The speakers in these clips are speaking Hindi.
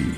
जी।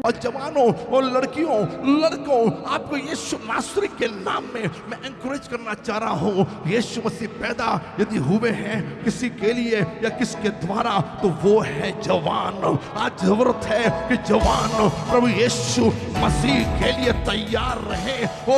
और जवानों और लड़कियों लड़कों, आपको यीशु नासरी के नाम में मैं एनकरेज करना चाह रहा हूँ। यीशु मसीह पैदा यदि हुए हैं किसी के लिए या किसके द्वारा, तो वो है जवान। आज जरूरत है कि जवान प्रभु यीशु मसीह के लिए तैयार रहे। Oh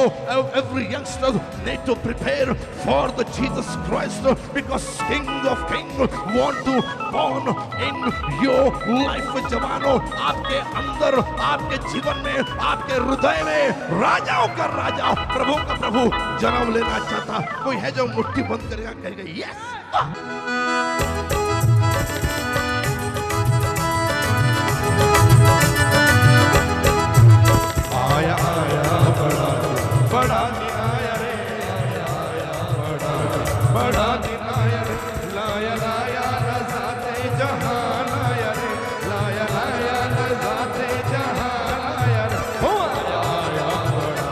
every youngster need to prepare for the Jesus Christ, because king of king want to born in your life. जवानों, आपके अंदर, आपके जीवन में, आपके हृदय में राजाओं का राजा, प्रभु का प्रभु जन्म लेना चाहता। कोई है जो मुट्ठी बंद करेगा, कहेगा यस। आया आया बड़ा बड़ा दिन आया रे, आया बड़ा बड़ा दिन आया रे, लाया लाया नज़ाते जहान आया रे, लाया लाया नज़ाते जहान आया रे, हो आया आया बड़ा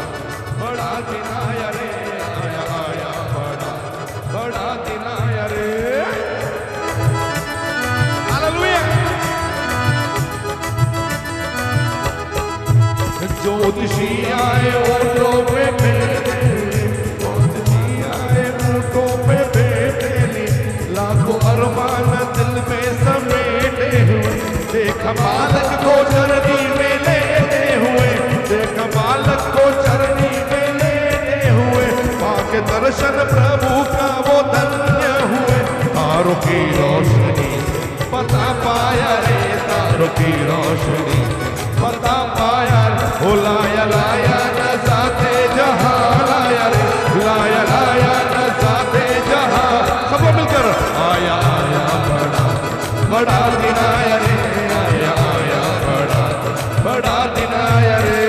बड़ा दिन आया रे, आया आया बड़ा बड़ा दिन आया रे। हालेलुया। ज्योतिषी आए ऊँटों पे बैठे, ज्योतिषी आए ऊँटों पे बैठे, लाखों अरमान दिल में समेटे हुए, देखा बालक को चरनी में लेते हुए, देखा बालक को चरनी में लेते हुए, पाके दर्शन प्रभु का वो धन्य हुए। तारों की रोशनी पता पाया रे, तारों की रोशनी पता पाया रे, ओ लाया लाया नज़ाते जहां, लाया रे लाया लाया नज़ाते जहां। सब लोग मिलकर आया आया बड़ा बड़ा दिन आया रे, आया आया बड़ा बड़ा दिन आया रे।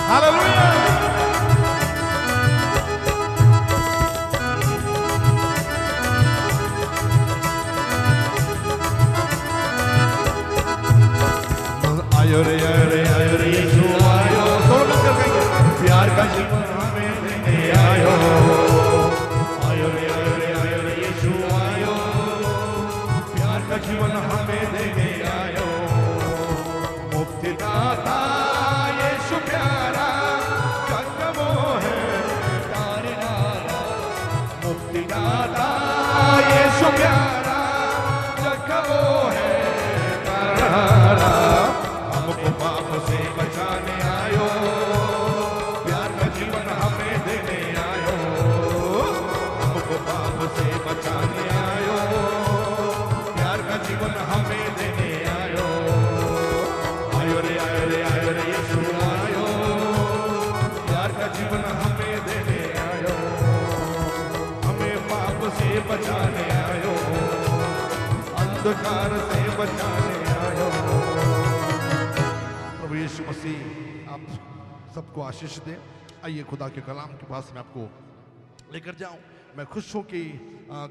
हालेलुया। आयो रे आयो रे आयो रे यीशु आयो, सब मिलकर कहेंगे प्यार का जीवन हमें देने आयो। आयो रे आयो रे आयो रे यीशु आयो, प्यार का जीवन हमें देने आयो। मुक्तिदाता यीशु प्यारा, जग वो है तारे नारा। मुक्तिदाता यीशु प्यारा, जग वो है तारा। हमको पाप से बचाने आयो, प्यार का जीवन हमें देने आयो। हमको पाप से बचाने आयो, प्यार का जीवन हमें देने आयो। आयो रे आयो रे आयो रे यीशु आयो, प्यार का जीवन हमें देने आयो। हमें पाप से बचाने आयो, अंधकार से बचाने आयो। प्रभु यीशु मसीह आप सबको आशीष दे। आइए खुदा के कलाम के पास मैं आपको लेकर जाऊं। मैं खुश हूं कि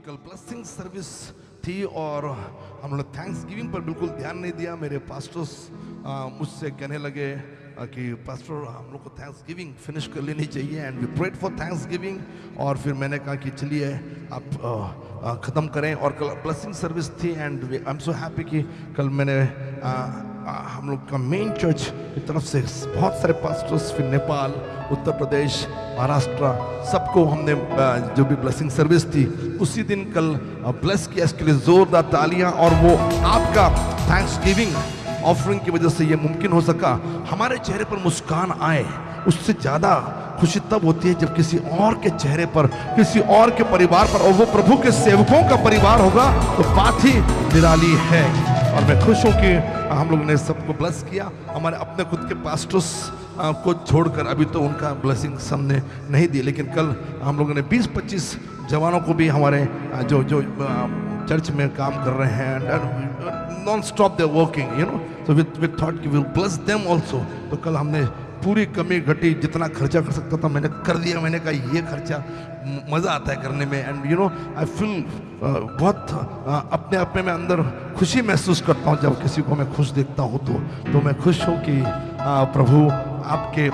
कल ब्लेसिंग सर्विस थी और हम लोग थैंक्स गिविंग पर बिल्कुल ध्यान नहीं दिया। मेरे पास्टर्स मुझसे कहने लगे कि पास्टर हम लोग को थैंक्स गिविंग फिनिश कर लेनी चाहिए, and we prayed for Thanksgiving. और फिर मैंने कहा कि चलिए आप ख़त्म करें। और कल ब्लेसिंग सर्विस थी and I am so happy कि कल मैंने हम लोग का मेन चर्च की तरफ से बहुत सारे पास्टर्स, फिर नेपाल, उत्तर प्रदेश, महाराष्ट्र, सबको हमने जो भी ब्लेसिंग सर्विस थी उसी दिन कल ब्लेस किया। इसके लिए जोरदार तालियां। और वो आपका थैंक्स गिविंग ऑफरिंग की वजह से ये मुमकिन हो सका। हमारे चेहरे पर मुस्कान आए, उससे ज़्यादा खुशी तब होती है जब किसी और के चेहरे पर, किसी और के परिवार पर, और वो प्रभु के सेवकों का परिवार होगा, तो बात ही निराली है। और मैं खुश हूँ कि हम लोग ने सबको ब्लेस किया। हमारे अपने खुद के पास्टर्स को छोड़कर अभी तो उनका ब्लेसिंग्स हमने नहीं दी, लेकिन कल हम लोगों ने 20-25 जवानों को भी हमारे जो जो चर्च में काम कर रहे हैं, non stop they working, you know, so we thought कि विल ब्लेस देम आल्सो। तो कल हमने पूरी कमी घटी, जितना खर्चा कर सकता था मैंने कर दिया। मैंने कहा ये खर्चा मज़ा आता है करने में, and you know I feel बहुत अपने आप में मैं अंदर खुशी महसूस करता हूँ जब किसी को मैं खुश देखता हूँ। तो मैं खुश हूँ कि प्रभु आपके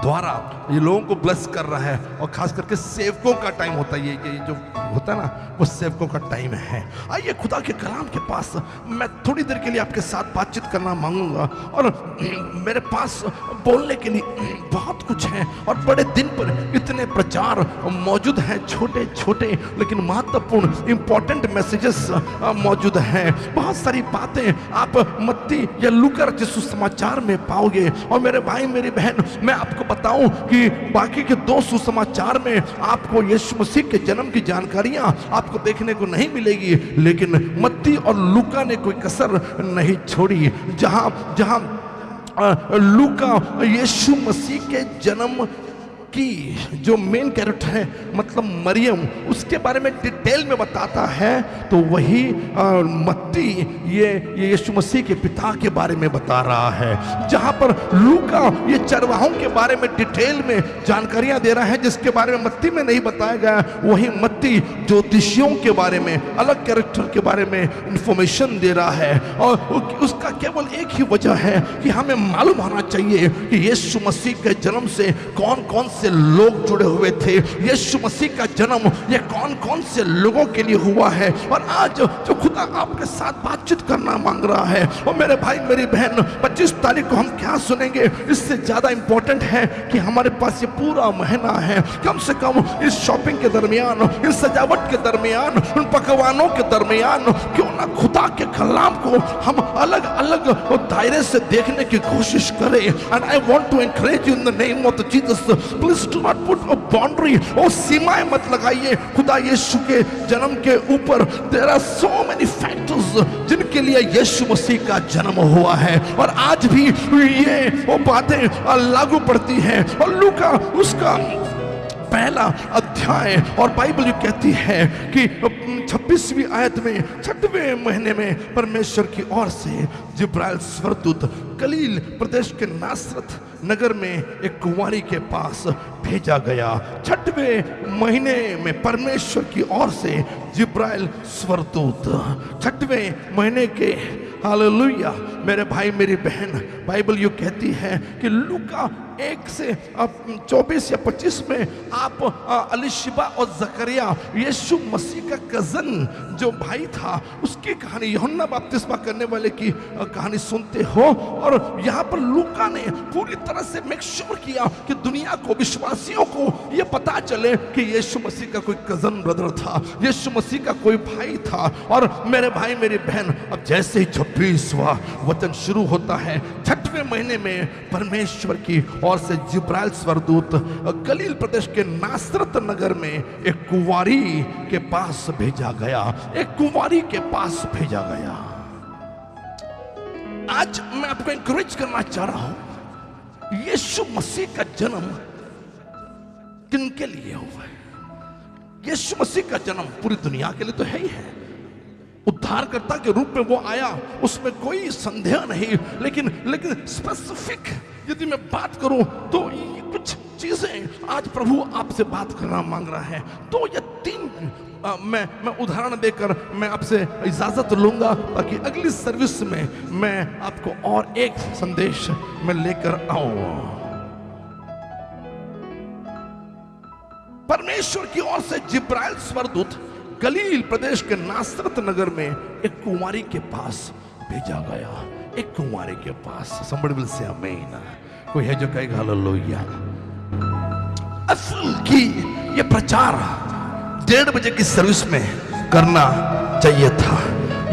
द्वारा ये लोगों को ब्लेस कर रहा है, और खास करके सेवकों का टाइम होता है, ये जो होता है ना, वो सेवकों का टाइम है। आइए खुदा के कलाम के पास मैं थोड़ी देर के लिए आपके साथ बातचीत करना मांगूंगा, और मेरे पास बोलने के लिए बहुत कुछ है, और बड़े दिन पर इतने प्रचार मौजूद हैं, छोटे छोटे लेकिन महत्वपूर्ण इंपॉर्टेंट मैसेजेस मौजूद हैं। बहुत सारी बातें आप मत्ती या लूका जिस सुसमाचार में पाओगे। और मेरे भाई मेरी बहन, मैं आपको बताऊं कि बाकी के 2 सुसमाचार में आपको यीशु मसीह के जन्म की जानकारियां आपको देखने को नहीं मिलेगी, लेकिन मत्ती और लूका ने कोई कसर नहीं छोड़ी। जहां लूका यीशु मसीह के जन्म की जो मेन कैरेक्टर है, मतलब मरियम, उसके बारे में डिटेल में बताता है, तो वही मत्ती ये यीशु मसीह के पिता के बारे में बता रहा है। जहां पर लूका ये चरवाहों के बारे में डिटेल में जानकारियां दे रहा है, जिसके बारे में मत्ती में नहीं बताया गया, वही मत्ती ज्योतिषियों के बारे में, अलग कैरेक्टर के बारे में इंफॉर्मेशन दे रहा है। और उसका केवल एक ही वजह है कि हमें मालूम होना चाहिए कि यीशु मसीह के जन्म से कौन कौन से लोग जुड़े हुए थे, यीशु मसीह का जन्म ये कौन कौन से लोगों के लिए हुआ है। और आज जो खुदा आपके साथ बातचीत करना मांग रहा है, और मेरे भाई मेरी बहन, 25 तारीख को हम क्या सुनेंगे, इससे ज्यादा इंपॉर्टेंट है कि हमारे पास ये पूरा महीना है, कम से कम इस शॉपिंग के दरमियान, इस सजावट के दरमियान, उन पकवानों के दरमियान, क्यों ना खुदा के कलाम को हम अलग अलग दायरे से देखने की कोशिश करें। And I want to encourage you in the name of the Jesus, please do not put a boundary, और सीमाएं मत लगाइए खुदा यीशु के जन्म के ऊपर। There are so many factors जिनके लिए यीशु मसीह का जन्म हुआ है, और आज भी ये वो बातें लागू पड़ती हैं। और लूका उसका पहला अध्याय, और बाइबल ये कहती है कि 26वीं आयत में, 6वें महीने में परमेश्वर की ओर से जिब्राइल स्वर्गदूत गलील प्रदेश के नासरत नगर में एक कुंवारी के पास भेजा गया। 6वें महीने में परमेश्वर की ओर से जिब्राइल स्वर्गदूत, 6वें महीने के, हालेलुया मेरे भाई मेरी बहन, बाइबल यू कहती है कि लूका 1 से 24 या 25 में आप अलीशिबा और जकरिया, यीशु मसीह का कजन जो भाई था, उसकी कहानी, यूहन्ना बपतिस्मा करने वाले की कहानी सुनते हो। और यहाँ पर लूका ने पूरी तरह से मेक श्योर किया कि दुनिया को, विश्वासियों को ये पता चले कि यीशु मसीह का कोई कजन ब्रदर था, यीशु मसीह का कोई भाई था। और मेरे भाई मेरी बहन, अब जैसे ही 26वां वचन शुरू होता है, 6वें महीने में परमेश्वर की और से जिब्राइल स्वर्गदूत गलील प्रदेश के नासरत नगर में एक कुंवारी के पास भेजा गया, एक कुंवारी के पास भेजा गया। आज मैं आपको एनकरेज करना चाह रहा हूं, यीशु मसीह का जन्म किनके लिए हुआ है? यीशु मसीह का जन्म पूरी दुनिया के लिए तो है ही है, उद्धारकर्ता के रूप में वो आया, उसमें कोई संदेह नहीं। लेकिन स्पेसिफिक यदि मैं बात करूं तो ये कुछ चीजें आज प्रभु आपसे बात करना मांग रहा है। तो ये 3 मैं उदाहरण देकर मैं आपसे इजाजत लूंगा, ताकि अगली सर्विस में मैं आपको और एक संदेश मैं लेकर आऊं। परमेश्वर की ओर से जिब्राइल स्वर्गदूत गलील प्रदेश के नासरत नगर में एक कुंवारी के पास भेजा गया, एक कुंवारी के पास। somebody will say amen। कोई है जो कहेगा हालेलुया। असल की ये प्रचार 1:30 बजे की सर्विस में करना चाहिए था,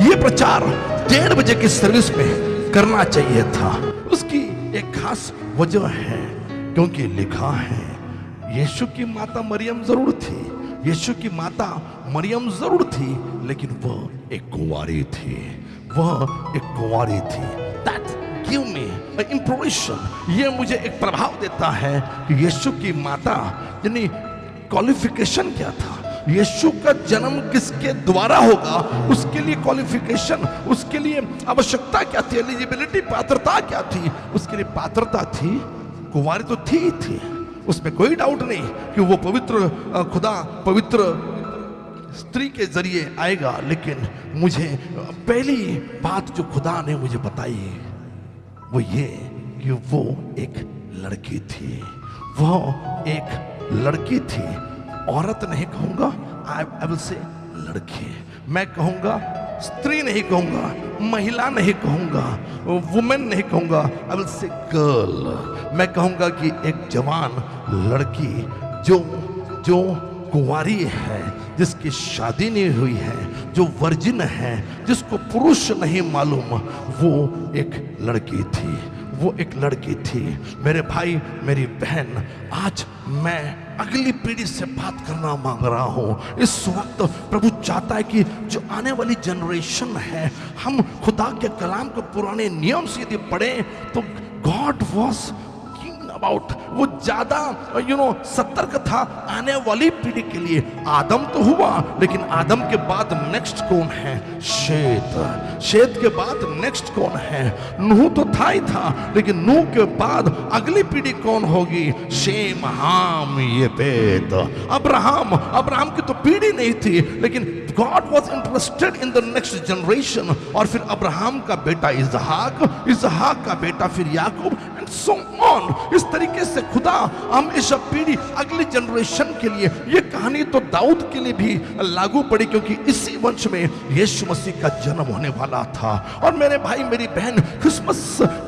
ये प्रचार 1:30 बजे की सर्विस में करना चाहिए था। उसकी एक खास वजह है, क्योंकि लिखा है यीशु की माता मरियम जरूर थी, यीशु की माता मरियम जरूर थी, लेकिन वह एक कुंवारी थी, वह एक कुंवारी थी। That गिव मी इंप्रेशन, ये मुझे एक प्रभाव देता है कि यीशु की माता यानी क्वालिफिकेशन क्या था, यीशु का जन्म किसके द्वारा होगा, उसके लिए क्वालिफिकेशन, उसके लिए आवश्यकता क्या थी, एलिजिबिलिटी, पात्रता क्या थी। उसके लिए पात्रता थी, कुंवारी तो थी ही थी, उसमें कोई डाउट नहीं कि वो पवित्र खुदा पवित्र स्त्री के जरिए आएगा। लेकिन मुझे पहली बात जो खुदा ने मुझे बताई वो ये कि वो एक लड़की थी, वो एक लड़की थी। औरत नहीं कहूंगा, आई विल से लड़की, मैं कहूंगा स्त्री नहीं कहूंगा, महिला नहीं कहूंगा, वुमेन नहीं कहूंगा, आई विल से गर्ल। मैं कहूंगा कि एक जवान लड़की जो कुंवारी है, जिसकी शादी नहीं हुई है, जो वर्जिन है, जिसको पुरुष नहीं मालूम, वो एक लड़की थी, वो एक लड़की थी। मेरे भाई मेरी बहन, आज मैं अगली पीढ़ी से बात करना मांग रहा हूं। इस वक्त प्रभु चाहता है कि जो आने वाली जनरेशन है, हम खुदा के कलाम को पुराने नियम से यदि पढ़ें तो गॉड वॉज अबाउट, वो ज्यादा सतर्क था आने वाली पीढ़ी के लिए। आदम तो हुआ, लेकिन आदम के बाद नेक्स्ट कौन है? शेत। शेत के बाद नेक्स्ट कौन है? नूह तो था ही था, लेकिन नूह के बाद अगली पीढ़ी कौन होगी? शेम, हाम, येपेत, अब्राहम। अब्राहम की तो पीढ़ी नहीं थी, लेकिन God was interested in the next generation. और फिर अब्राहम का बेटा इसहाक, इसहाक का बेटा फिर याकूब, एंड सो ऑन। इस तरीके से खुदा हमेशा पीढ़ी अगली जनरेशन के लिए, ये कहानी तो दाऊद के लिए भी लागू पड़ी, क्योंकि इसी वंश में यीशु मसीह का जन्म होने वाला था। और मेरे भाई मेरी बहन, क्रिसमस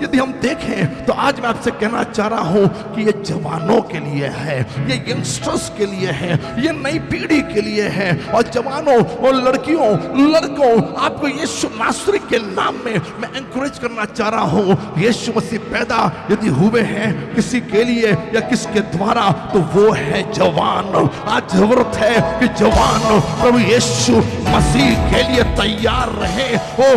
यदि हम देखें तो आज मैं आपसे कहना चाह रहा हूं कि ये जवानों के लिए है, ये यंगस्टर्स के लिए है, ये नई पीढ़ी के लिए है। और जवानों और लड़कियों, लड़कों, आपको यीशु नासरी के नाम में मैं एनकरेज करना चाह रहा हूं। यीशु मसीह पैदा यदि हुए हैं किसी के लिए या किसके द्वारा, तो वो है जवान। आज जरूरत है कि जवान प्रभु यीशु मसीह के लिए तैयार रहे। Oh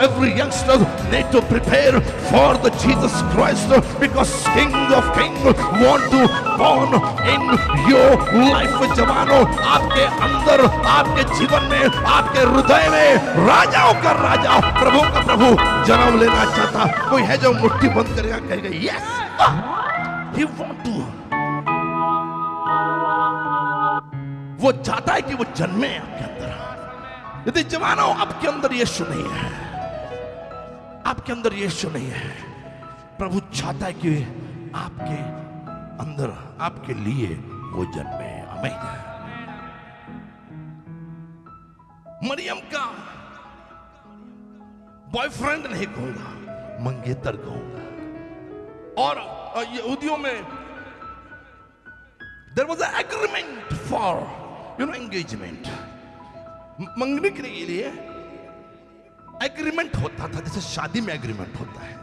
every youngster need to prepare for the Jesus Christ, because king of king want to born in your life. जवानों, आपके अंदर, आपके जीवन में, आपके हृदय में राजाओं का राजा, प्रभु का प्रभु जन्म लेना चाहता। कोई है जो मुट्ठी बंद करेगा, कहेगा यस, he want to। वो चाहता है कि वो जन्मे आपके अंदर। यदि जवानों आपके अंदर यीशु नहीं है, आपके अंदर यीशु नहीं है, प्रभु चाहता है कि आपके अंदर, आपके लिए वो जन्मे। आमीन। मरियम का बॉयफ्रेंड नहीं कहूंगा, मंगेतर कहूंगा। और यहूदियों में there was an agreement for engagement, मंगने के लिए एग्रीमेंट होता था, जैसे शादी में एग्रीमेंट होता है।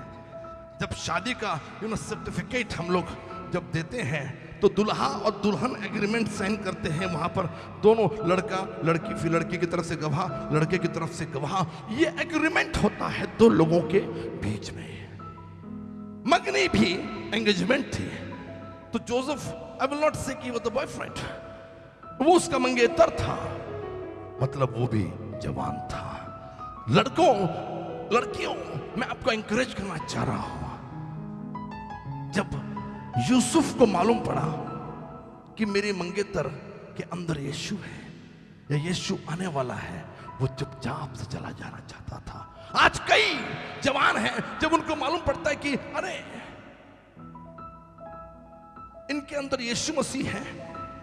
जब शादी का सर्टिफिकेट हम लोग जब देते हैं तो दुल्हा और दुल्हन एग्रीमेंट साइन करते हैं। वहां पर दोनों, लड़का लड़की, फिर लड़की की तरफ से गवाह, लड़के की तरफ से गवाह, ये एग्रीमेंट होता है दो लोगों के बीच में। मंगनी भी एंगेजमेंट थी। तो जोसेफ, आई विल नॉट से कि वो द बॉयफ्रेंड, वो उसका मंगेतर था, मतलब वो भी जवान था। लड़कों, लड़कियों, मैं आपको एंकरेज करना चाह रहा हूं। जब यूसुफ को मालूम पड़ा कि मेरे मंगेतर के अंदर यीशु है या यीशु आने वाला है, वो चुपचाप से चला जाना चाहता था। आज कई जवान हैं, जब उनको मालूम पड़ता है कि अरे इनके अंदर यीशु मसीह है,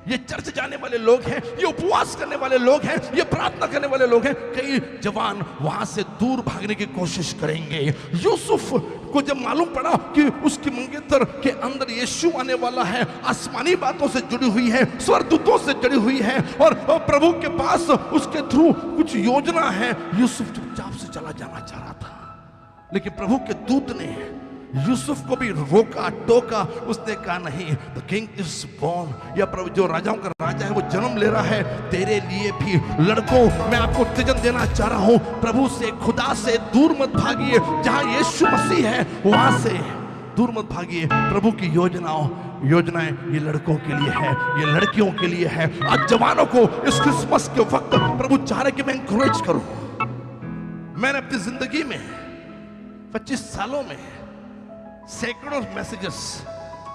ये चर्च जाने वाले लोग हैं, ये उपवास करने वाले लोग हैं, ये प्रार्थना करने वाले लोग हैं, कई जवान वहां से दूर भागने की कोशिश करेंगे। यूसुफ को जब मालूम पड़ा कि उसकी मंगेतर के अंदर यीशु आने वाला है, आसमानी बातों से जुड़ी हुई है, स्वर्गदूतों से जुड़ी हुई है, और प्रभु के पास उसके थ्रू कुछ योजना है, यूसुफ चुपचाप से चला जाना चाह रहा था। लेकिन प्रभु के दूत ने यूसुफ को भी रोका टोका, उसने कहा नहीं, द किंग इज बॉर्न, या प्रभु जो राजाओं का राजा है वो जन्म ले रहा है, तेरे लिए भी लड़कों मैं आपको उत्तेजन देना चाह रहा हूं, प्रभु से खुदा से दूर मत भागिए, जहां यीशु मसीह है वहां से दूर मत भागिए। प्रभु की योजनाएं ये लड़कों के लिए है, ये लड़कियों के लिए है। आज जवानों को इस क्रिसमस के वक्त प्रभु चाह रहे कि मैं इंकरेज करूं। मैंने अपनी जिंदगी में 25 सालों में सैकड़ों मैसेजेस,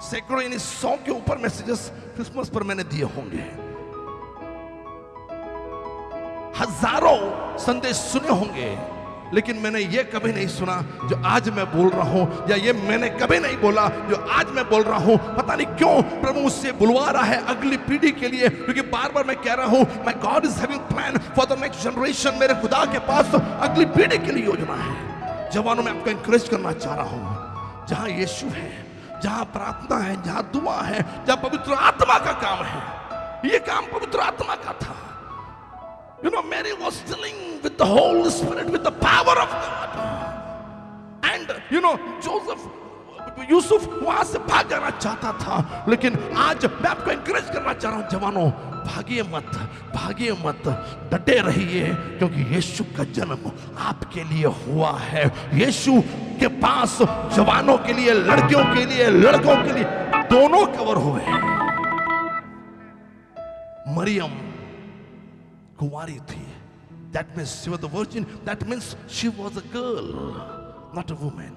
सैकड़ों यानी 100 के ऊपर मैसेजेस क्रिसमस पर मैंने दिए होंगे, हजारों संदेश सुने होंगे, लेकिन मैंने ये कभी नहीं सुना जो आज मैं बोल रहा हूं, या ये मैंने कभी नहीं बोला जो आज मैं बोल रहा हूं। पता नहीं क्यों प्रभु मुझसे बुलवा रहा है अगली पीढ़ी के लिए, क्योंकि बार बार मैं कह रहा हूं my God is having plan for the next generation. मेरे खुदा के पास अगली पीढ़ी के लिए योजना है। जवानों में आपको इंकरेज करना चाह रहा हूं, जहां यीशु है, जहां प्रार्थना है, जहां दुआ है, जहां पवित्र आत्मा का काम है, ये काम पवित्र आत्मा का था। You know, Mary was dealing with the Holy Spirit, with the power of God. And you know, Yusuf वहां से भाग जाना चाहता था, लेकिन आज मैं आपको इंकरेज करना चाह रहा हूं, जवानों भागिए मत, डटे रहिए, क्योंकि यीशु का जन्म आपके लिए हुआ है। यीशु के पास जवानों के लिए, लड़कियों के लिए, लड़कों के लिए दोनों कवर हुए हैं। मरियम कुंवारी थी, that means she was the virgin, that means she was a girl, not a woman.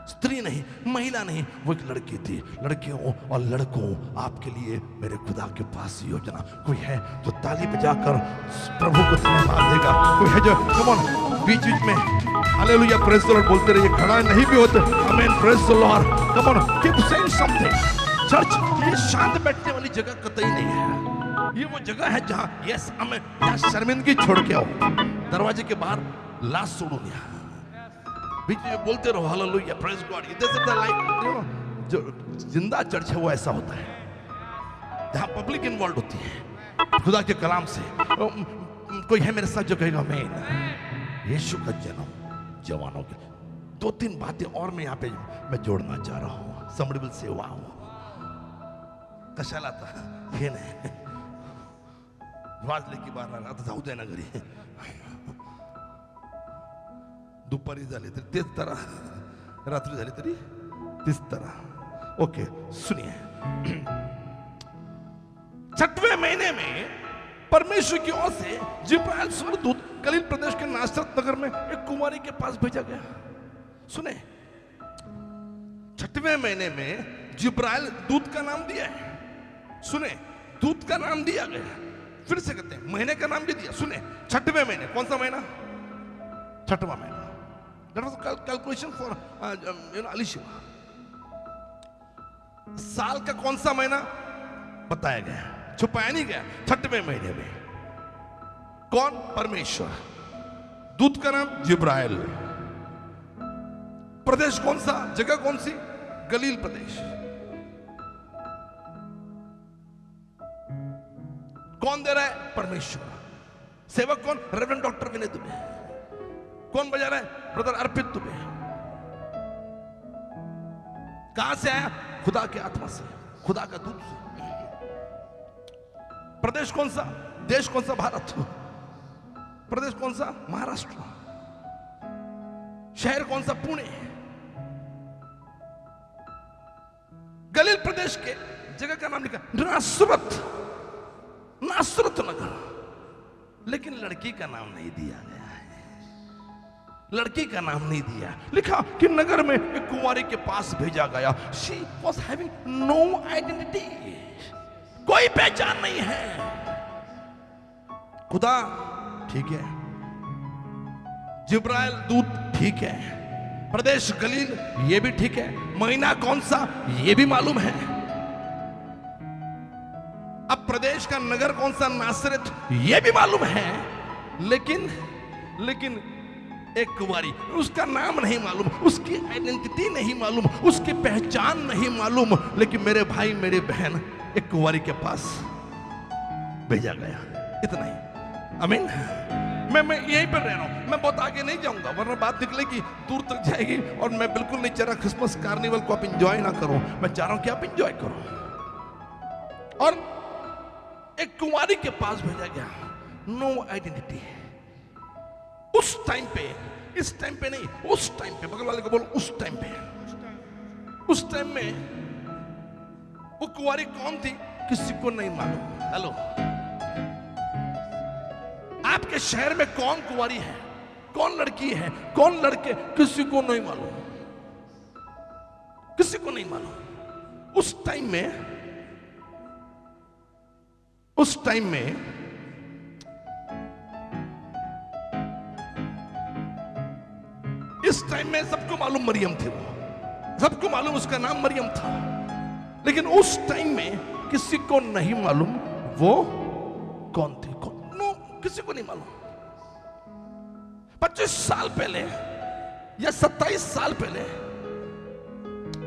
स्त्री नहीं, महिला नहीं, वो एक लड़की थी। लड़कियों और लड़कों, आपके लिए मेरे खुदा के पास योजना। कोई है जो ताली बजाकर प्रभु को धन्यवाद देगा? कोई है जो कम ऑन बीच में हालेलुया प्रेज द लॉर्ड बोलते रहिए, खड़ा नहीं भी होते आमेन praise the Lord, come on keep saying something. Church ये शांत बैठने वाली जगह कतई नहीं है, ये वो जगह है जहां यस हमें शर्मिंदगी छोड़ के आओ, दरवाजे के बाहर लाश छोड़ो, बीच में बोलते रहो hallelujah praise God. This is the like जो जिंदा चर्च है वो ऐसा होता है जहां पब्लिक इन्वॉल्व होती है खुदा के कलाम से। कोई है मेरे साथ जो कहेगा आमीन। यीशु का जन्म जवानों के, 2-3 बातें और मैं यहाँ पे मैं जोड़ना चाह रहा हूँ। somebody will say wow, कशाला था हे नाही वाजले की बारा, आता जाऊ दे ना घरी, दुपारी झाली तरी तेच तरह, रात्री झाली तरी तीच तरह। ओके सुनिए, 6वें महीने में परमेश्वर की ओर से जिब्राइल स्वर्गदूत गलील प्रदेश के नासरत नगर में एक कुंवारी के पास भेजा गया। सुने, 6वें महीने में जिब्राइल दूत का नाम दिया है। सुने, दूत का नाम दिया गया। फिर से कहते हैं महीने का नाम भी दिया। सुने, 6वें महीने, कौन सा महीना? 6वां महीना। That was calculation for Alicia. साल का कौन सा महीना बताया गया, छुपाया नहीं गया। 6वें महीने में कौन? परमेश्वर। दूत का नाम जिब्राइल। प्रदेश कौन सा? जगह कौन सी? गलील प्रदेश। कौन दे रहा है? परमेश्वर। सेवक कौन? रेवरेंड डॉक्टर विनय दुबे। कौन बजा रहा है? ब्रदर अर्पित दुबे। कहां से आया? खुदा के आत्मा से, खुदा का दूत से। प्रदेश कौन सा? देश कौन सा? भारत। प्रदेश कौन सा? महाराष्ट्र। शहर कौन सा? पुणे। गलील प्रदेश के जगह का नाम लिखा नासरत, नासरत नगर। लेकिन लड़की का नाम नहीं दिया गया है, लड़की का नाम नहीं दिया। लिखा कि नगर में एक कुंवारी के पास भेजा गया। She was having no identity, कोई पहचान नहीं है। खुदा ठीक है, जिब्राइल दूत ठीक है, प्रदेश गलील ये भी ठीक है, महीना कौन सा ये भी मालूम है। अब प्रदेश का नगर कौन सा? नासरत, ये भी मालूम है। लेकिन एक कुंवारी, उसका नाम नहीं मालूम, उसकी आइडेंटिटी नहीं मालूम, उसकी पहचान नहीं मालूम। लेकिन मेरे भाई मेरे बहन, एक कुंवारी के पास भेजा गया, इतना ही। आमीन। मैं यहीं पर रह रहा हूं, मैं बहुत आगे नहीं जाऊंगा वरना बात निकलेगी दूर तक जाएगी। और मैं बिल्कुल नहीं चाह रहा क्रिसमस कार्निवल को आप इंजॉय ना करो, मैं चाह रहा हूं कि आप इंजॉय करो। और एक कुंवारी के पास भेजा गया, नो आइडेंटिटी। उस टाइम पे, इस टाइम पे नहीं, उस टाइम पे, बगल वाले को बोलो उस टाइम पे। उस टाइम में वो कुंवारी कौन थी किसी को नहीं मालूम। हेलो, आपके शहर में कौन कुंवारी है, कौन लड़की है, कौन लड़के, किसी को नहीं मालूम, किसी को नहीं मालूम। उस टाइम में, उस टाइम में इस टाइम में सबको मालूम मरियम थी, वो सबको मालूम उसका नाम मरियम था। लेकिन उस टाइम में किसी को नहीं मालूम वो कौन थी, कौन, नो, किसी को नहीं मालूम। 25 साल पहले या 27 साल पहले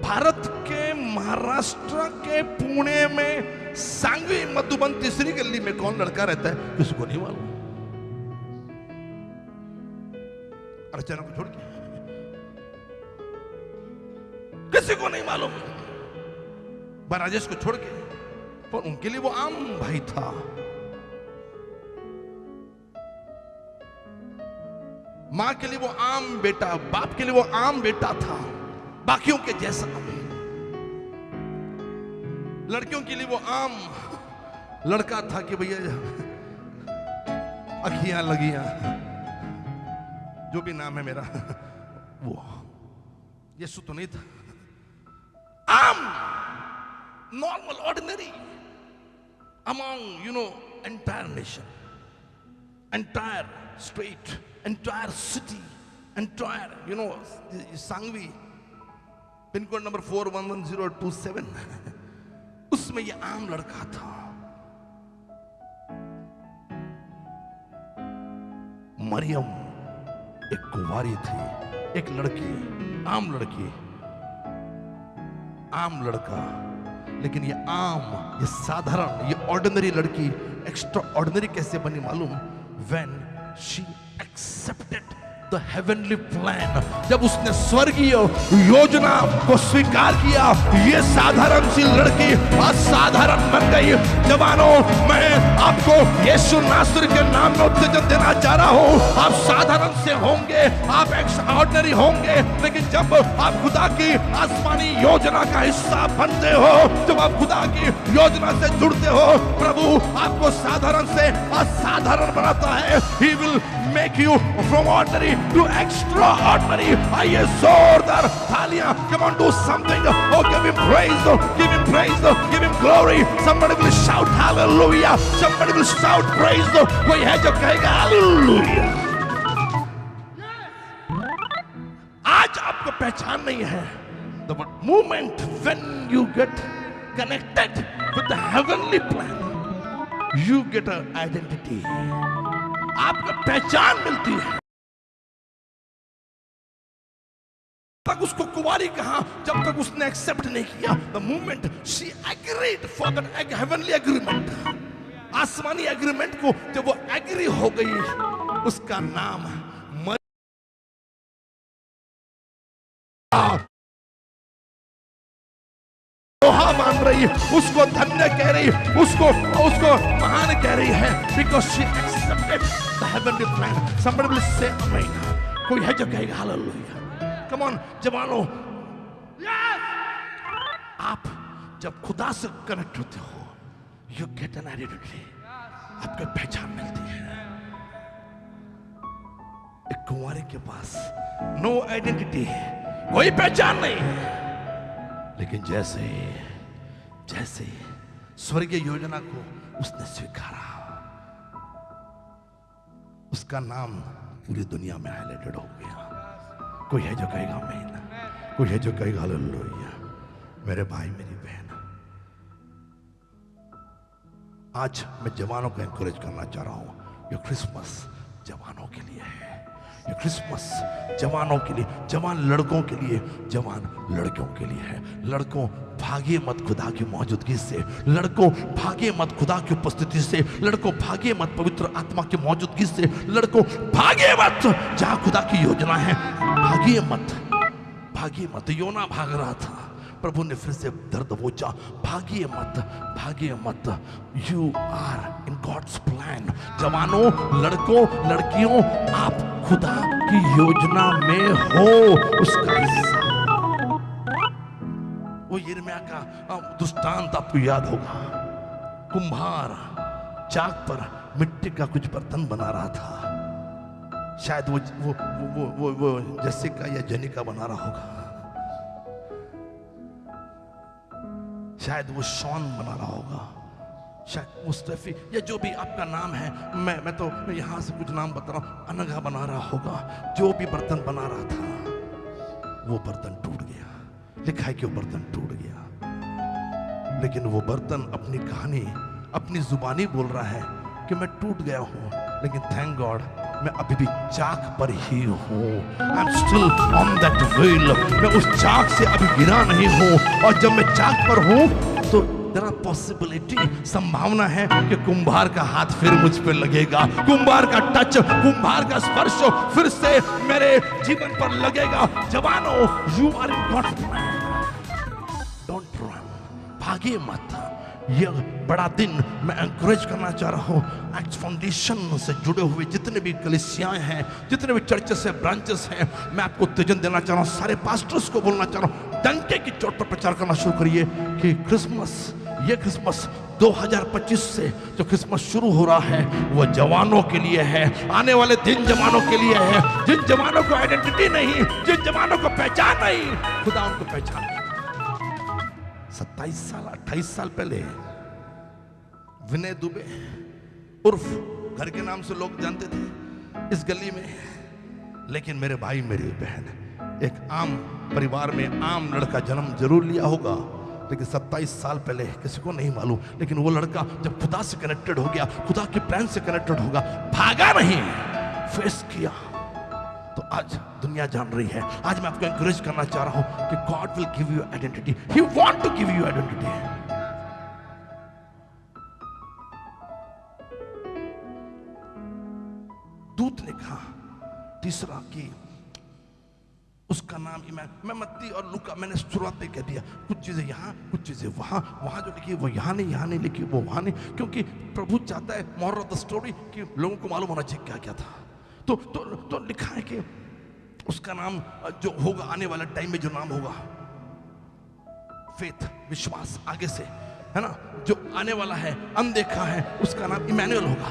भारत के महाराष्ट्र के पुणे में सांगवी मधुबन तीसरी गली में कौन लड़का रहता है किसी को नहीं मालूम। अर्चना को छोड़ के किसी को नहीं मालूम, राजेश को छोड़ के, पर उनके लिए वो आम भाई था। मां के लिए वो आम बेटा, बाप के लिए वो आम बेटा था, बाकियों के जैसा। लड़कियों के लिए वो आम लड़का था कि भैया अखियां लगियां, जो भी नाम है मेरा, वो यीशु तो नहीं था। आम, normal, ordinary among, entire nation, entire state, entire city, entire, Sangvi, pin code number 411027, उसमें ये आम लड़का था। मरियम एक कुंवारी थी, एक लड़की, आम लड़की, आम लड़का। लेकिन ये आम, ये साधारण, ये ऑर्डिनरी लड़की एक्स्ट्रा ऑर्डिनरी कैसे बनी मालूम? When she accepted the heavenly plan, जब उसने स्वर्गीय योजना को स्वीकार किया, ये साधारण सी लड़की असाधारण बन गई। जवानों, मैं आपको यीशु नासरी के नाम में उत्तेजन देना चाह रहा हूं। आप साधारण से होंगे, आप एक्स्ट्राऑर्डिनरी होंगे, लेकिन जब आप खुदा की आसमानी योजना का हिस्सा बनते हो, जब आप खुदा की योजना से जुड़ते हो, प्रभु आपको साधारण से असाधारण बनाता है। He will make you from ordinary to extraordinary. आइए जोरदार तालियां, come on, do something. Oh, give him praise, give him praise, give him glory. Somebody will shout hallelujah, somebody will shout praise. कोई है जो कहेगा hallelujah? आज आपको पहचान नहीं है, the moment when you get connected with the heavenly plan, you get an identity. आपको पहचान मिलती है। तक उसको कुंवारी कहा जब तक उसने एक्सेप्ट नहीं किया। The movement she agreed for that heavenly agreement, आसमानी एग्रीमेंट को जब वो एग्री हो गई, उसका नाम लोहा मान रही है, उसको धन्य कह रही है, उसको महान कह रही है, because she accepted the heavenly plan. Somebody will say आमीन। कोई है जो कहेगा हालेलुया। कम ऑन जवानों, आप जब खुदा से कनेक्ट होते हो, यू गेट एन आइडेंटिटी, आपको पहचान मिलती है। एक कुंवारे के पास नो आइडेंटिटी, कोई पहचान नहीं, लेकिन जैसे स्वर्गीय योजना को उसने स्वीकारा, उसका नाम पूरी दुनिया में हाईलाइटेड हो गया। कोई है जो कहेगा आमीन, कोई है जो कहेगा हालेलुया। मेरे भाई, मेरी बहन, आज मैं जवानों को एनकरेज करना चाह रहा हूं। ये क्रिसमस जवानों के लिए है, ये क्रिसमस जवानों के लिए, जवान लड़कों के लिए, जवान लड़कियों के लिए है। लड़कों भागे मत खुदा की मौजूदगी से, लड़कों भागे मत खुदा की उपस्थिति से, लड़कों भागे मत पवित्र आत्मा की मौजूदगी से, लड़कों भागे मत जहां खुदा की योजना है, भागे मत, भागे मत। योना भाग रहा था, प्रभु ने फिर से दर्द बोचा, भागिए मत, भागिए मत। You are in God's plan. जवानों, लड़कों, लड़कियों, आप खुदा की योजना में हो, उसका हिस्सा। वो यिर्मयाह का दृष्टांत आपको याद होगा। कुम्हार चाक पर मिट्टी का कुछ बर्तन बना रहा था, शायद वो जसिका या जनिका बना रहा होगा, शायद वो शॉन बना रहा होगा, शायद मुस्तफी या जो भी आपका नाम है। मैं तो यहां से कुछ नाम बता रहा हूं। अनघा बना रहा होगा। जो भी बर्तन बना रहा था वो बर्तन टूट गया। लिखा है कि वो बर्तन टूट गया, लेकिन वो बर्तन अपनी कहानी, अपनी जुबानी बोल रहा है कि मैं टूट गया हूं, लेकिन थैंक गॉड मैं अभी भी चाक पर ही हूं। I'm still on that wheel। मैं उस चाक से अभी गिरा नहीं हूं, और जब मैं चाक पर हूं तो there are possibility, संभावना है कि कुम्हार का हाथ फिर मुझ पर लगेगा, कुम्हार का टच, कुम्हार का स्पर्श फिर से मेरे जीवन पर लगेगा। जवानों, you are in God's plan। Don't run, भागे मत। यह बड़ा दिन मैं एनकरेज करना चाह रहा हूँ। एक्ट्स फाउंडेशन से जुड़े हुए जितने भी कलीसियाएं हैं, जितने भी चर्चेस है, ब्रांचेस हैं, मैं आपको उत्तेजन देना चाह रहा हूँ। सारे पास्टर्स को बोलना चाह रहा हूँ, डंके की चोट पर प्रचार करना शुरू करिए कि क्रिसमस, ये क्रिसमस 2025 से जो क्रिसमस शुरू हो रहा है वो जवानों के लिए है। आने वाले दिन जवानों के लिए है। जिन जवानों को आइडेंटिटी नहीं, जिन जवानों को पहचान नहीं, खुदा उनको पहचान। 27 साल 28 साल पहले विनय दुबे उर्फ घर के नाम से लोग जानते थे इस गली में, लेकिन मेरे भाई मेरी बहन, एक आम परिवार में आम लड़का जन्म जरूर लिया होगा, लेकिन 27 साल पहले किसी को नहीं मालूम, लेकिन वो लड़का जब खुदा से कनेक्टेड हो गया, खुदा के प्लान से कनेक्टेड होगा, भागा नहीं, फेस किया, तो आज दुनिया जान रही है। आज मैं आपको एनकरेज करना चाह रहा हूं कि God will give you identity. He want to give you identity. दूत ने कहा तीसरा कि उसका नाम मैं मत्ती और लूका मैंने शुरुआत में कह दिया, कुछ चीजें यहाँ, कुछ चीजें वहां, वहां जो लिखी वो यहाँ नहीं लिखी, वो वहां नहीं, क्योंकि प्रभु चाहता है मोरल ऑफ द स्टोरी कि लोगों को मालूम होना चाहिए क्या क्या था। तो लिखा है कि उसका नाम जो होगा आने वाले टाइम में, जो नाम होगा फेथ, विश्वास, आगे से है ना, जो आने वाला है, अनदेखा है, उसका नाम इमैनुअल होगा।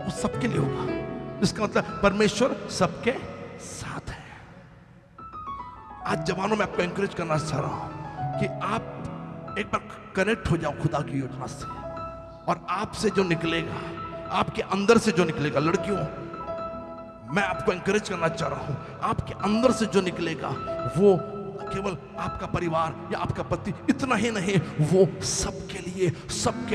वो सबके लिए होगा, इसका मतलब परमेश्वर सबके साथ है। आज जवानों में आपको एनकरेज करना चाह रहा हूं कि आप एक बार कनेक्ट हो जाओ खुदा की योजना से, और आपसे जो निकलेगा, आपके अंदर से जो निकलेगा, लड़कियों मैं आपको एनकरेज करना चाह रहा हूं, आपके अंदर से जो निकलेगा वो केवल आपका परिवार या आपका पति इतना ही नहीं, वो सबके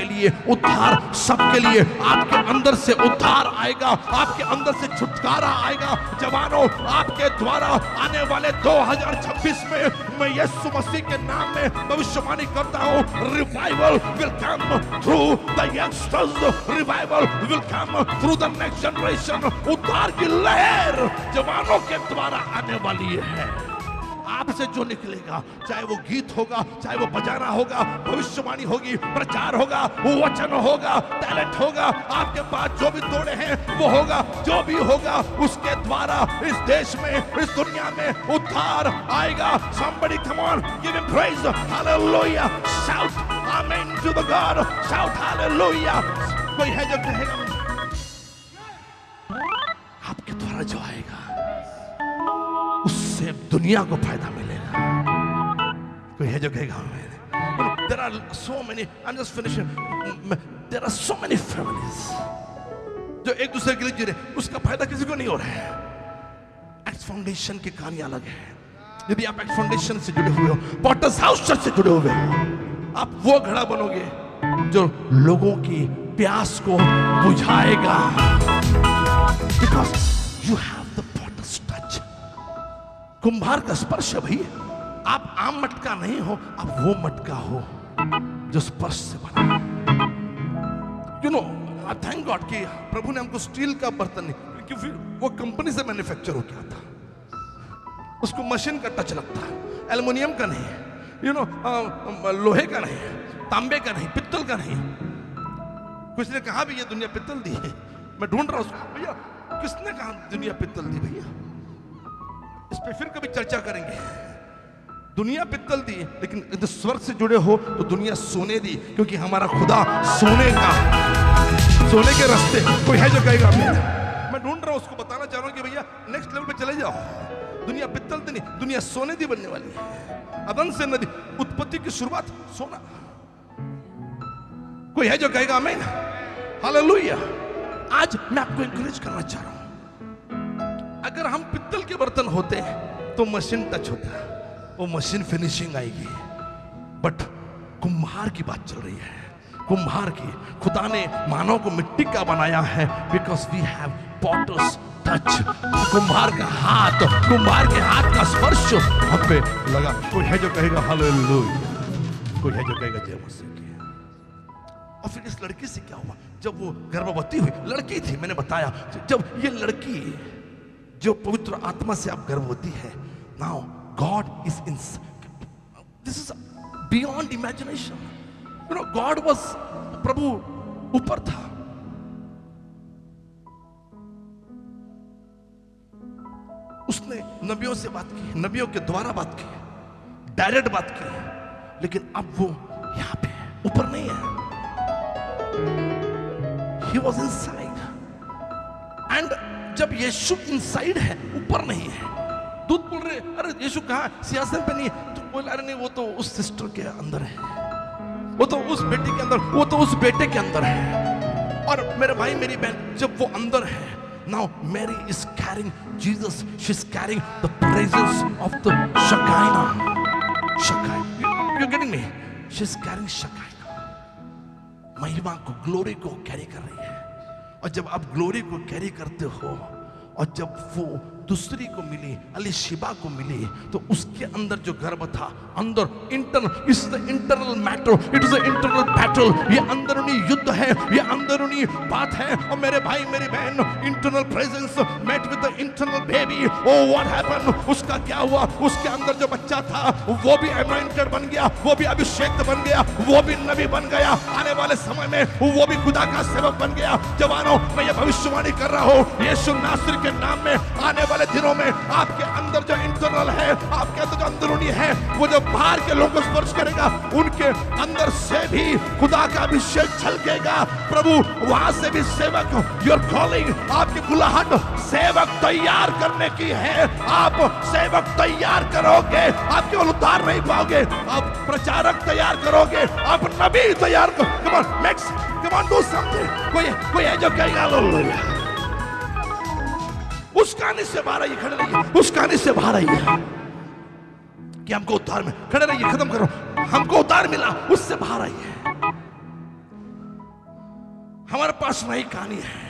लिए उद्धार, सबके लिए आपके अंदर से उद्धार आएगा, आपके अंदर से छुटकारा आएगा। जवानों, आपके द्वारा आने वाले 2026 में मैं यीशु मसीह के नाम में भविष्यवाणी करता हूं, revival will come through the youngsters, revival will come through the next generation. उद्धार की लहर जवानों के द्वारा आने वाली है। आपसे जो निकलेगा, चाहे वो गीत होगा, चाहे वो बजाना होगा, भविष्यवाणी होगी, प्रचार होगा, वचन होगा, टैलेंट होगा, आपके पास जो भी दौड़े हैं वो होगा, जो भी होगा उसके द्वारा इस देश में, इस दुनिया में उद्धार आएगा। Somebody come on, give him praise, hallelujah, shout amen to the God, shout hallelujah। कोई है जो कहेगा आपके द्वारा जो आएगा उससे दुनिया को फायदा मिलेगा। कोई है जो कहेगा there are so many, I'm just finishing, there are so many families जो एक दूसरे के लिए जी रहे, उसका फायदा किसी को नहीं हो रहा है। एक्ट फाउंडेशन की कहानी अलग है। यदि आप एक्ट फाउंडेशन से जुड़े हुए हो, पॉटर्स हाउस चर्च से जुड़े हुए हो, आप वो घड़ा बनोगे जो लोगों की प्यास को बुझाएगा। Because you have कुम्हार का स्पर्श है भैया। आप आम मटका नहीं हो, आप वो मटका हो जो स्पर्श से बना। यू नो, थैंक गॉड कि प्रभु ने हमको स्टील का बर्तन नहीं, क्योंकि फिर वो कंपनी से मैन्युफैक्चर हो गया था, उसको मशीन का टच लगता है। एल्युमिनियम का नहीं, यू नो, लोहे का नहीं, तांबे का नहीं, पित्तल का नहीं। कुछ ने कहा भी ये दुनिया पित्तल दी है, मैं ढूंढ रहा हूं उसको। भैया किसने कहा दुनिया पित्तल दी? भैया इस पे फिर कभी चर्चा करेंगे। दुनिया पित्तल दी, लेकिन यदि स्वर्ग से जुड़े हो तो दुनिया सोने दी, क्योंकि हमारा खुदा सोने का, सोने के रास्ते। कोई है जो कहेगा मैं ढूंढ रहा हूं उसको, बताना चाह रहा हूं कि भैया नेक्स्ट लेवल पे चले जाओ। दुनिया पित्तल दी नहीं, दुनिया सोने दी बनने वाली है। अदन से नदी, उत्पत्ति की शुरुआत सोना। कोई है जो कहेगा आमीन, हालेलुया। आज मैं आपको इंकरेज करना चाह रहा हूं, अगर हम पित्तल के बर्तन होते तो मशीन टच होता, वो मशीन फिनिशिंग आएगी। बट कुम्हार की बात चल रही है, कुम्हार की। खुदा ने मानव को मिट्टी का बनाया है, because we have potter's touch. कुम्हार का हाथ, कुम्हार के हाथ का स्पर्श हम पे लगा। कोई है जो कहेगा हालेलुया, कोई है जो कहेगा जय मसीह की। और फिर इस लड़की से क्या हुआ? जब वो गर्भवती हुई, लड़की थी, मैंने बताया, जब ये लड़की जो पवित्र आत्मा से आप गर्भवती है, now God is in, this is beyond imagination. You know, God was, प्रभु ऊपर था। उसने नबियों से बात की, नबियों के द्वारा बात की, डायरेक्ट बात की, लेकिन अब वो यहां पे ऊपर नहीं है। He was inside. And जब यीशु इनसाइड है, ऊपर नहीं है। दूध बोल रहे, अरे यीशु कहाँ? सिंहासन पे नहीं है। तो बोल, अरे नहीं, वो तो उस सिस्टर के अंदर है, वो तो उस बेटी के अंदर, वो तो उस बेटे के अंदर है। और मेरे भाई मेरी बहन, जब वो अंदर है, now Mary is carrying Jesus, she's carrying the presence of the Shekinah. Shekinah, you're getting me? She's carrying Shekinah, महिमा को, ग्लोरी को कैरी कर रही है। और जब आप ग्लोरी को कैरी करते हो, और जब वो दूसरी को मिली, अलीशिबा को मिली, तो उसके अंदर जो गर्भ था, अंदर internal, it's the internal matter, it is the internal battle. ये अंदरूनी युद्ध है, ये अंदरूनी बात है। और मेरे भाई मेरी बहन, internal presence met with the internal baby. Oh what happened? उसका क्या हुआ? उसके अंदर जो बच्चा था वो भी अनॉइंटेड बन गया, वो भी अभिषेक बन गया, वो भी नबी बन गया। आने वाले समय में वो भी खुदा का सेवक बन गया। जवानों, मैं ये भविष्यवाणी कर रहा हूं, यीशु नासरी के नाम में आने वाले दिनों में आपके अंदर जो इंटरनल है, आपके अंदर जो अंदरूनी है, वो जो बाहर के लोगों को स्पर्श करेगा, उनके अंदर से भी खुदा का अभिषेक छलकेगा। प्रभु वहां से भी सेवक, योर कॉलिंग, आपकी बुलाहट सेवक तैयार करने की है। आप सेवक तैयार करोगे, आप केवल उद्धार नहीं पाओगे, आप प्रचारक तैयार करोगे, आप नबी तैयार करो। Come on, next, come on, do something. कोई है जो कहेगा हालेलुया। उस कहानी से बाहर आइए, खड़े रहिए, उस कहानी से बाहर आइए कि हमको उद्धार में, खड़े रहिए, खत्म करो, हमको उद्धार मिला, उससे बाहर आइए। हमारे पास नई कहानी है।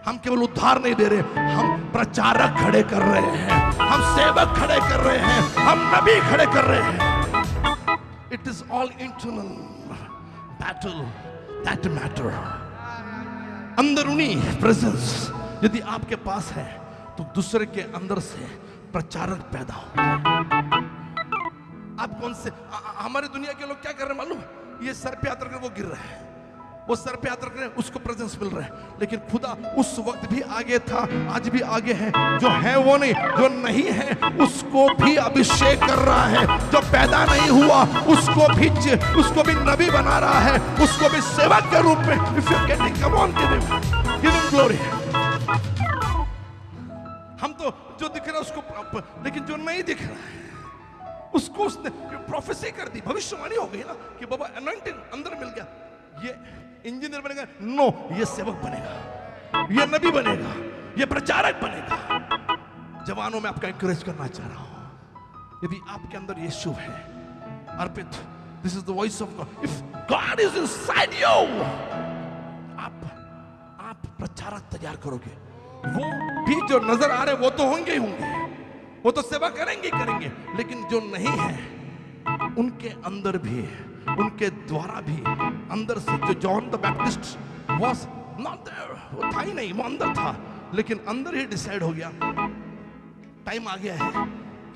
हम केवल उद्धार नहीं दे रहे, हम प्रचारक खड़े कर रहे हैं, हम सेवक खड़े कर रहे हैं, हम नबी खड़े कर रहे हैं। It is all internal battle that matter. अंदरूनी प्रेजेंस यदि आपके पास है, तो दूसरे के अंदर से प्रचारक पैदा हो। आप कौन से, हमारी दुनिया के लोग क्या कर रहे हैं मालूम? ये सर पे हाथ रख रहे, वो गिर रहा है, वो सर पे हाथ रख रहे हैं, उसको प्रेजेंस मिल रहा है। लेकिन खुदा उस वक्त भी आगे था, आज भी आगे है। जो है वो नहीं, जो नहीं है उसको भी अभिषेक कर रहा है। जो पैदा नहीं हुआ उसको भी नबी बना रहा है, उसको भी सेवक के रूप में। If you getting, come on, give him glory. हम तो जो दिख रहा है उसको, लेकिन जो नहीं दिख रहा है उसको उसने प्रोफेसी कर दी, भविष्यवाणी हो गई ना कि बाबा अनॉइंटिंग अंदर मिल गया, ये इंजीनियर बनेगा, नो, ये सेवक बनेगा, ये नबी बनेगा, ये प्रचारक बनेगा। जवानों में आपका इंकरेज करना चाह रहा हूं, यदि आपके अंदर यीशु है, Arpit, this is the voice of God, if God is inside you, आप प्रचारक तैयार करोगे। वो भी जो नजर आ रहे वो तो होंगे ही होंगे, वो तो सेवा करेंगे ही करेंगे, लेकिन जो नहीं है उनके अंदर भी, उनके द्वारा भी अंदर से, जो John the Baptist was not there, वो था ही नहीं, वो अंदर था, लेकिन अंदर ही डिसाइड हो गया टाइम आ गया है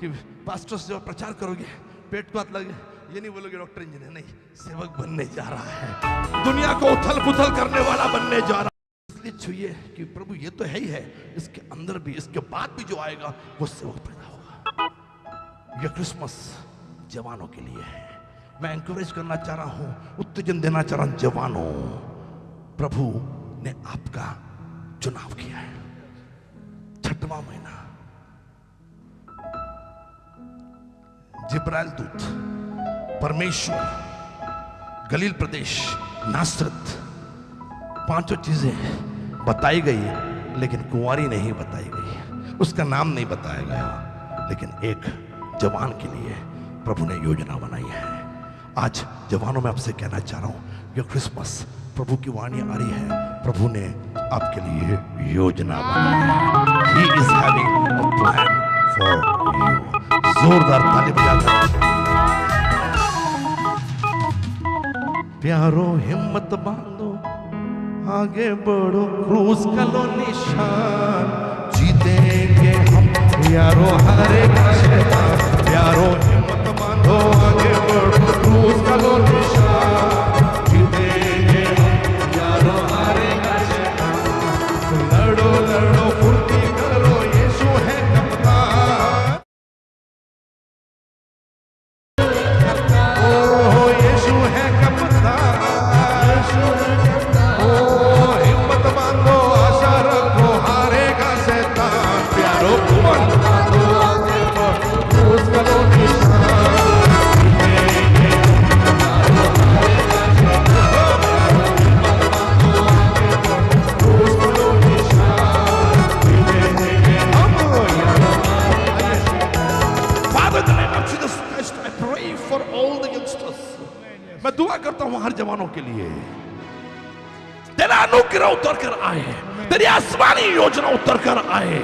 कि पास्टर्स जो प्रचार करोगे पेट को हाथ लगे, ये नहीं बोलोगे डॉक्टर इंजीनियर, नहीं, सेवक बनने जा रहा है, दुनिया को उथल पुथल करने वाला बनने जा रहा है। इसलिए छुइए कि प्रभु ये तो है ही है, इसके अंदर भी, इसके बाद भी जो आएगा वो सेवक पैदा होगा। ये क्रिसमस जवानों के लिए है। मैं एनकरेज करना चाह रहा हूं, उत्तेजन देना चाह रहा हूं जवानों, प्रभु ने आपका चुनाव किया है। 6वां महीना, जिब्राइल दूत, परमेश्वर, गलील प्रदेश, नासरत, 5 चीजें बताई गई, लेकिन कुंवारी नहीं बताई गई, उसका नाम नहीं बताया गया, लेकिन एक जवान के लिए प्रभु ने योजना बनाई है। आज जवानों में आपसे कहना चाह रहा हूं, ये क्रिसमस प्रभु की वाणी आ रही है, प्रभु ने आपके लिए योजना बनाई है। He is having a plan for you। जोरदार ताली बजाकर प्यारो हिम्मत बांधो, आगे बढ़ो, क्रूस का लो निशान, जीतेंगे हम प्यारो, हारेगा शैतान। प्यारो हिम्मत बांधो, आगे बढ़ो, क्रूस का लो निशान, जीतेंगे हम प्यारो, हारेगा शैतान। लड़ो लड़ो फुर्ती करो, यीशु है कप्तान, ओ यीशु है कप्तान, ओ हिम्मत बांधो, आशा रखो, हारेगा शैतान। प्यारो हिम्मत बांधो, आगे बढ़ो, क्रूस का लो निशान, जीतेंगे हम प्यारो, हारेगा शैतान। क्रूस का लो निशान, जीतेंगे हम प्यारो। Father, in the name of Jesus Christ, I pray for all the youngsters. मैं दुआ करता हूं हर जवानों के लिए, तेरा अनुग्रह उतर कर आए, तेरी आसमानी योजना उतर कर आए।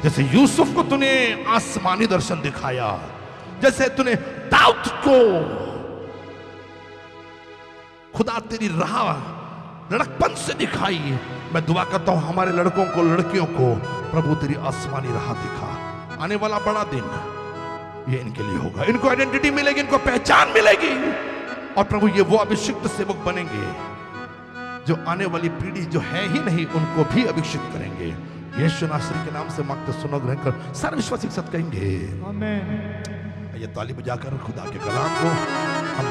जैसे यूसुफ को तूने आसमानी दर्शन दिखाया, जैसे तूने दाऊद को खुदा तेरी राह लड़कपन से दिखाई, मैं दुआ करता हूं हमारे लड़कों को, लड़कियों को प्रभु तेरी आसमानी राह दिखा। आने वाला बड़ा दिन ये इनके लिए होगा, इनको आइडेंटिटी मिलेगी, इनको पहचान मिलेगी, और प्रभु ये वो अभिषिक्त सेवक बनेंगे जो आने वाली पीढ़ी जो है ही नहीं उनको भी अभिषिक्त करेंगे। यीशु नासरी के नाम से मांगते सुनो, ग्रहण कर। सारे विश्वासी एक साथ कहेंगे आमीन। ये ताली बजाकर खुदा के कलाम को हम